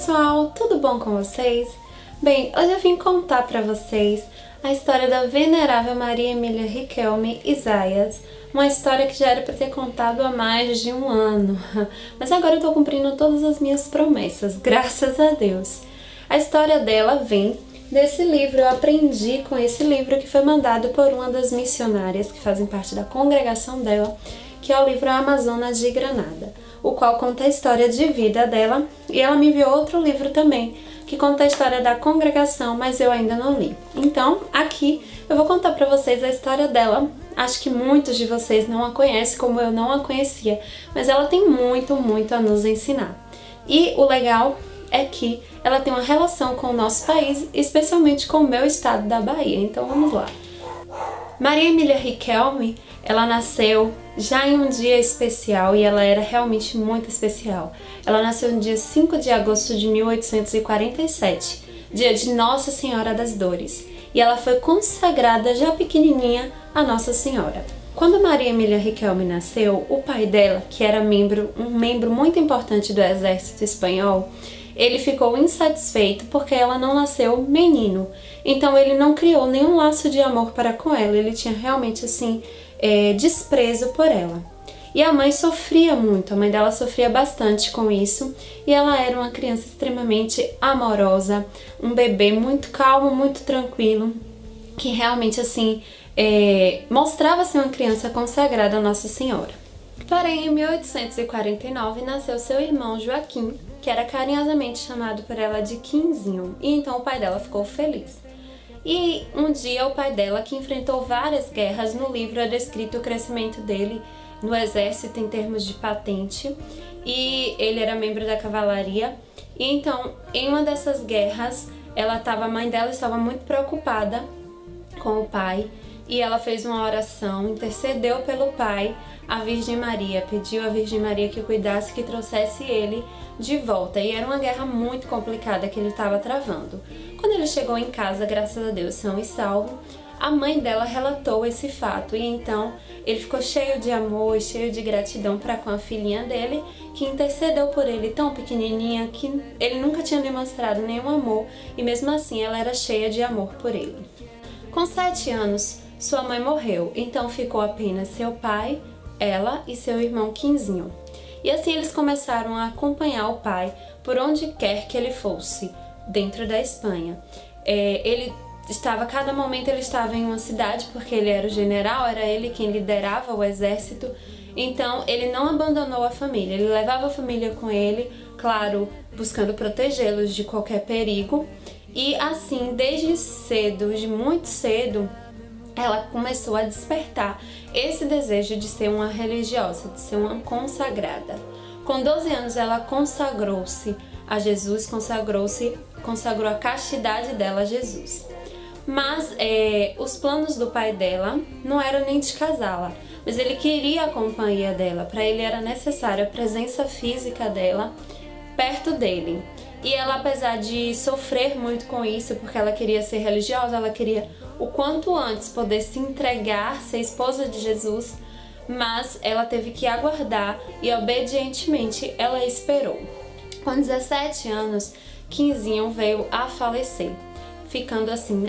pessoal, tudo bom com vocês? Bem, hoje eu vim contar para vocês a história da venerável Maria Emília Riquelme Isaias, uma história que já era para ter contado há mais de um ano, mas agora eu tô cumprindo todas as minhas promessas, graças a Deus. A história dela vem desse livro, eu aprendi com esse livro que foi mandado por uma das missionárias que fazem parte da congregação dela, que é o livro Amazonas de Granada, o qual conta a história de vida dela, e ela me enviou outro livro também, que conta a história da congregação, mas eu ainda não li. Então, aqui eu vou contar para vocês a história dela. Acho que muitos de vocês não a conhecem como eu não a conhecia, mas ela tem muito a nos ensinar. E o legal é que ela tem uma relação com o nosso país, especialmente com o meu estado da Bahia. Então vamos lá. Maria Emília Riquelme, ela nasceu já em um dia especial e ela era realmente muito especial. Ela nasceu no dia 5 de agosto de 1847, dia de Nossa Senhora das Dores, e ela foi consagrada já pequenininha a Nossa Senhora. Quando Maria Emília Riquelme nasceu, o pai dela, que era um membro muito importante do exército espanhol, ele ficou insatisfeito porque ela não nasceu menino. Então ele não criou nenhum laço de amor para com ela. Ele tinha realmente assim desprezo por ela. E a mãe sofria muito, a mãe dela sofria bastante com isso. E ela era uma criança extremamente amorosa, um bebê muito calmo, muito tranquilo, que realmente assim mostrava ser uma criança consagrada a Nossa Senhora. Porém, em 1849 nasceu seu irmão Joaquim, que era carinhosamente chamado por ela de Quinzinho, e então o pai dela ficou feliz. E um dia o pai dela, que enfrentou várias guerras, no livro é descrito o crescimento dele no exército em termos de patente, e ele era membro da cavalaria, e então em uma dessas guerras a mãe dela estava muito preocupada com o pai, e ela fez uma oração, intercedeu pelo pai, a Virgem Maria, pediu à Virgem Maria que cuidasse, que trouxesse ele de volta. E era uma guerra muito complicada que ele estava travando. Quando ele chegou em casa, graças a Deus, são e salvo, a mãe dela relatou esse fato. E então ele ficou cheio de amor e cheio de gratidão para com a filhinha dele, que intercedeu por ele tão pequenininha que ele nunca tinha demonstrado nenhum amor. E mesmo assim ela era cheia de amor por ele. Com 7 anos, sua mãe morreu, então ficou apenas seu pai, ela e seu irmão Quinzinho. E assim eles começaram a acompanhar o pai por onde quer que ele fosse, dentro da Espanha. Cada momento ele estava em uma cidade, porque ele era o general, era ele quem liderava o exército, então ele não abandonou a família, ele levava a família com ele, claro, buscando protegê-los de qualquer perigo. E assim, desde cedo, de muito cedo, ela começou a despertar esse desejo de ser uma religiosa, de ser uma consagrada. Com 12 anos ela consagrou-se a Jesus, consagrou a castidade dela a Jesus. Mas os planos do pai dela não eram nem de casá-la, mas ele queria a companhia dela, para ele era necessária a presença física dela perto dele. E ela, apesar de sofrer muito com isso, porque ela queria ser religiosa, ela queria o quanto antes poder se entregar, ser esposa de Jesus, mas ela teve que aguardar e obedientemente ela esperou. Com 17 anos, Quinzinho veio a falecer, ficando assim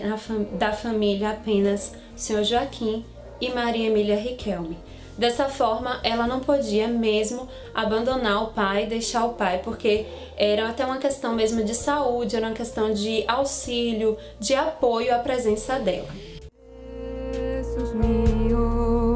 da família apenas o Sr. Joaquim e Maria Emília Riquelme. Dessa forma, ela não podia mesmo abandonar o pai, deixar o pai, porque era até uma questão mesmo de saúde, era uma questão de auxílio, de apoio à presença dela. Jesus mío,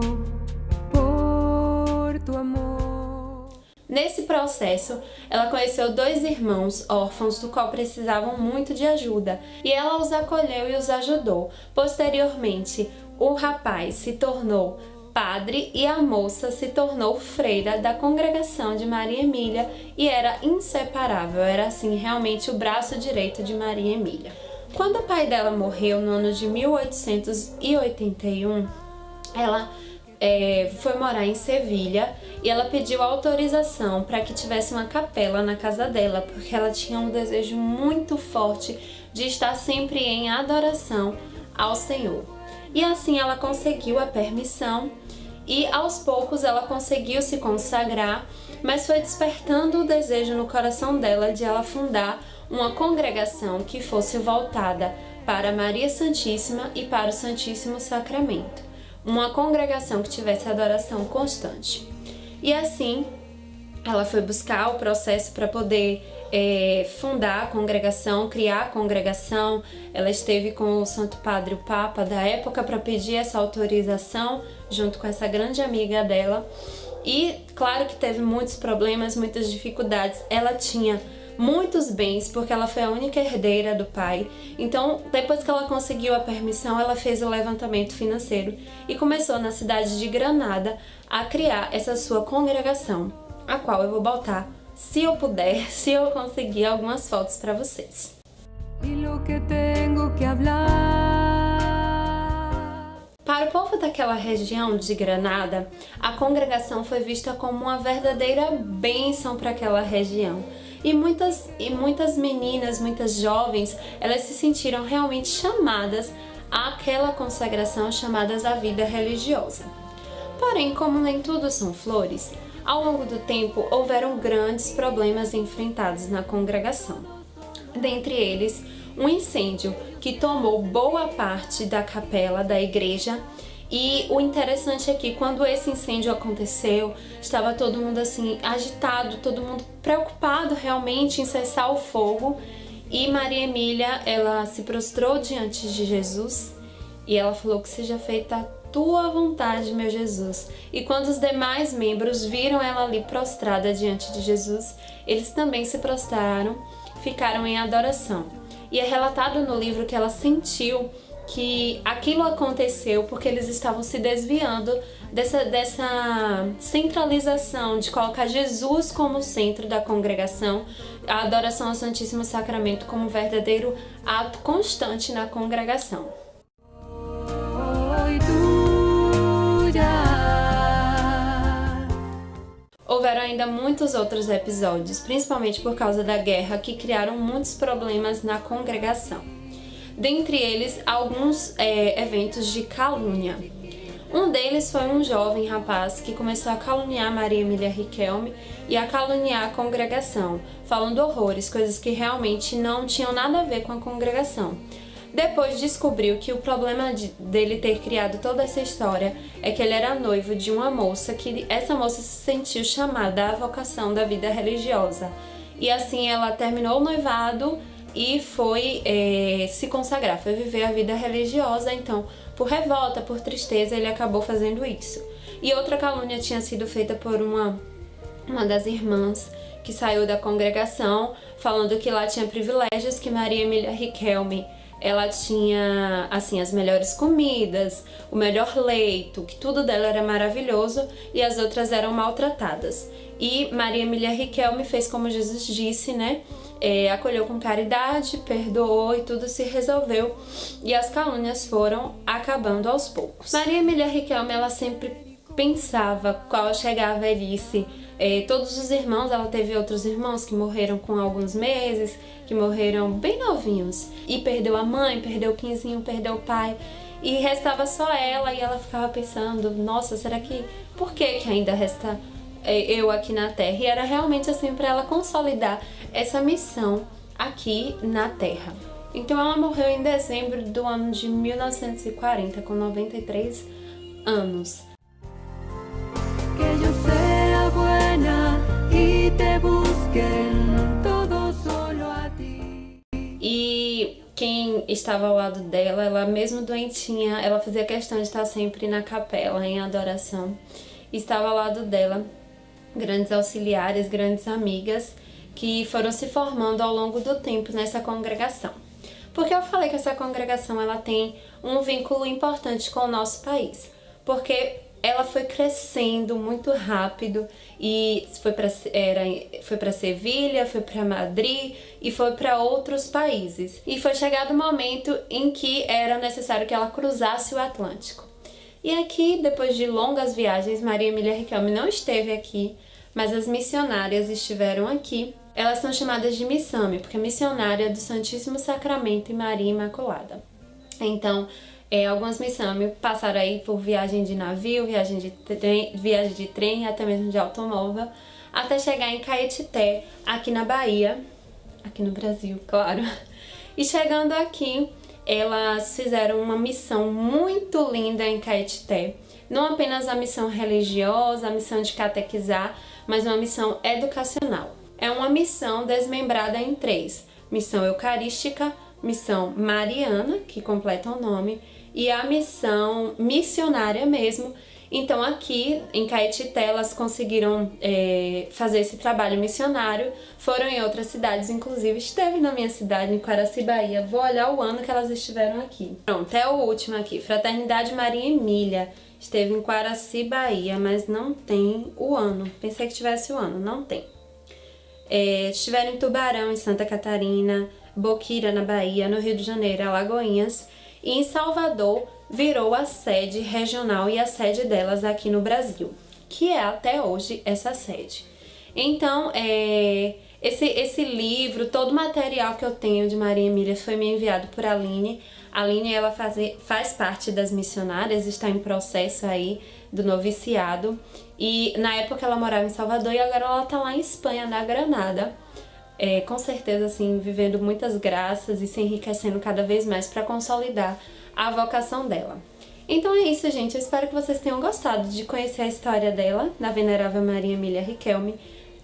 por tu amor. Nesse processo, ela conheceu 2 irmãos órfãos do qual precisavam muito de ajuda, e ela os acolheu e os ajudou. Posteriormente, o rapaz se tornou padre e a moça se tornou freira da congregação de Maria Emília e era inseparável, era assim realmente o braço direito de Maria Emília. Quando o pai dela morreu no ano de 1881, ela foi morar em Sevilha e ela pediu autorização para que tivesse uma capela na casa dela, porque ela tinha um desejo muito forte de estar sempre em adoração ao Senhor. E assim ela conseguiu a permissão E aos poucos ela conseguiu se consagrar, mas foi despertando o desejo no coração dela de ela fundar uma congregação que fosse voltada para Maria Santíssima e para o Santíssimo Sacramento. Uma congregação que tivesse adoração constante. E assim, ela foi buscar o processo para poder fundar a congregação, criar a congregação. Ela esteve com o Santo Padre, o Papa da época, para pedir essa autorização, junto com essa grande amiga dela. E claro que teve muitos problemas, muitas dificuldades. Ela tinha muitos bens, porque ela foi a única herdeira do pai. Então, depois que ela conseguiu a permissão, ela fez o levantamento financeiro e começou na cidade de Granada a criar essa sua congregação, a qual eu vou botar, se eu puder, se eu conseguir, algumas fotos para vocês. Para o povo daquela região de Granada, a congregação foi vista como uma verdadeira bênção para aquela região. E muitas meninas, muitas jovens, elas se sentiram realmente chamadas àquela consagração, chamadas à vida religiosa. Porém, como nem tudo são flores, ao longo do tempo houveram grandes problemas enfrentados na congregação. Dentre eles, um incêndio que tomou boa parte da capela da igreja. E o interessante é que quando esse incêndio aconteceu, estava todo mundo assim agitado, todo mundo preocupado realmente em cessar o fogo. E Maria Emília, ela se prostrou diante de Jesus e ela falou: que seja feita a tua vontade, meu Jesus. E quando os demais membros viram ela ali prostrada diante de Jesus, eles também se prostraram, ficaram em adoração. E é relatado no livro que ela sentiu que aquilo aconteceu porque eles estavam se desviando dessa centralização de colocar Jesus como centro da congregação, a adoração ao Santíssimo Sacramento como verdadeiro ato constante na congregação. Houveram ainda muitos outros episódios, principalmente por causa da guerra, que criaram muitos problemas na congregação. Dentre eles, alguns eventos de calúnia. Um deles foi um jovem rapaz que começou a caluniar Maria Emília Riquelme e a caluniar a congregação, falando horrores, coisas que realmente não tinham nada a ver com a congregação. Depois descobriu que o problema dele ter criado toda essa história é que ele era noivo de uma moça, que essa moça se sentiu chamada à vocação da vida religiosa. E assim ela terminou o noivado e foi se consagrar, foi viver a vida religiosa. Então, por revolta, por tristeza, ele acabou fazendo isso. E outra calúnia tinha sido feita por uma das irmãs que saiu da congregação, falando que lá tinha privilégios, que Maria Emília Riquelme, ela tinha assim as melhores comidas, o melhor leito, que tudo dela era maravilhoso e as outras eram maltratadas. E Maria Emília Riquelme fez como Jesus disse, né? Acolheu com caridade, perdoou e tudo se resolveu e as calúnias foram acabando aos poucos. Maria Emília Riquelme, ela sempre pensava qual chegava a velhice. Todos os irmãos, ela teve outros irmãos que morreram com alguns meses, que morreram bem novinhos, e perdeu a mãe, perdeu o Quinzinho, perdeu o pai, e restava só ela, e ela ficava pensando: nossa, será que, por que ainda resta eu aqui na Terra? E era realmente assim para ela consolidar essa missão aqui na Terra. Então ela morreu em dezembro do ano de 1940, com 93 anos. E quem estava ao lado dela, ela mesmo doentinha, ela fazia questão de estar sempre na capela, em adoração. E estava ao lado dela grandes auxiliares, grandes amigas, que foram se formando ao longo do tempo nessa congregação. Porque eu falei que essa congregação ela tem um vínculo importante com o nosso país, porque ela foi crescendo muito rápido e foi para Sevilha, foi para Madrid e foi para outros países. E foi chegado o momento em que era necessário que ela cruzasse o Atlântico. E aqui, depois de longas viagens, Maria Emília Riquelme não esteve aqui, mas as missionárias estiveram aqui. Elas são chamadas de Missame, porque é missionária do Santíssimo Sacramento e Maria Imaculada. Então, Algumas missões passaram aí por viagem de navio, viagem de trem e até mesmo de automóvel, até chegar em Caetité, aqui na Bahia, aqui no Brasil, claro. E chegando aqui, elas fizeram uma missão muito linda em Caetité. Não apenas a missão religiosa, a missão de catequizar, mas uma missão educacional. É uma missão desmembrada em 3. Missão eucarística, missão mariana, que completa o nome, e a missão missionária mesmo. Então aqui em Caetité elas conseguiram fazer esse trabalho missionário, foram em outras cidades, inclusive esteve na minha cidade, em Quaraci, Bahia. Vou olhar o ano que elas estiveram aqui. Pronto, é o último aqui, Fraternidade Maria Emília, esteve em Quaraci, Bahia, mas não tem o ano, pensei que tivesse o ano, não tem. Estiveram em Tubarão, em Santa Catarina, Boquira, na Bahia, no Rio de Janeiro, Alagoinhas, e em Salvador virou a sede regional e a sede delas aqui no Brasil, que é até hoje essa sede. Então, esse livro, todo o material que eu tenho de Maria Emília foi me enviado por Aline. A Aline, ela faz parte das missionárias, está em processo aí do noviciado, e na época ela morava em Salvador e agora ela tá lá em Espanha, na Granada. Com certeza, assim, vivendo muitas graças e se enriquecendo cada vez mais para consolidar a vocação dela. Então é isso, gente. Eu espero que vocês tenham gostado de conhecer a história dela, da Venerável Maria Emília Riquelme.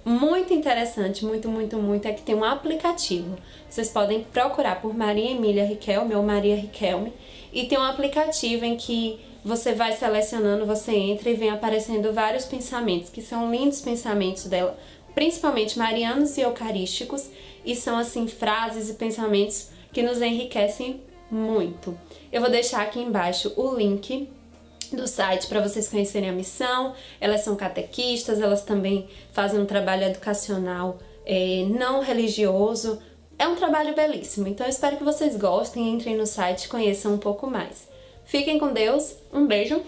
Muito interessante, muito, muito, muito, é que tem um aplicativo. Vocês podem procurar por Maria Emília Riquelme ou Maria Riquelme, e tem um aplicativo em que você vai selecionando, você entra e vem aparecendo vários pensamentos, que são lindos pensamentos dela, principalmente marianos e eucarísticos, e são assim frases e pensamentos que nos enriquecem muito. Eu vou deixar aqui embaixo o link do site para vocês conhecerem a missão. Elas são catequistas, elas também fazem um trabalho educacional não religioso. É um trabalho belíssimo, então eu espero que vocês gostem, entrem no site e conheçam um pouco mais. Fiquem com Deus, um beijo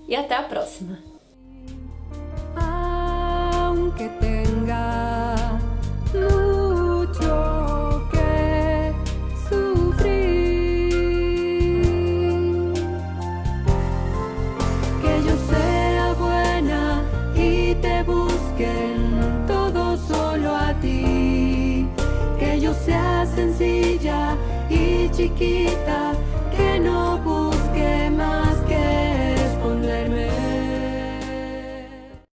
e até a próxima! Aunque tenga mucho que sufrir, que yo sea buena y te busquen todo solo a ti, que yo sea sencilla y chiquita, que no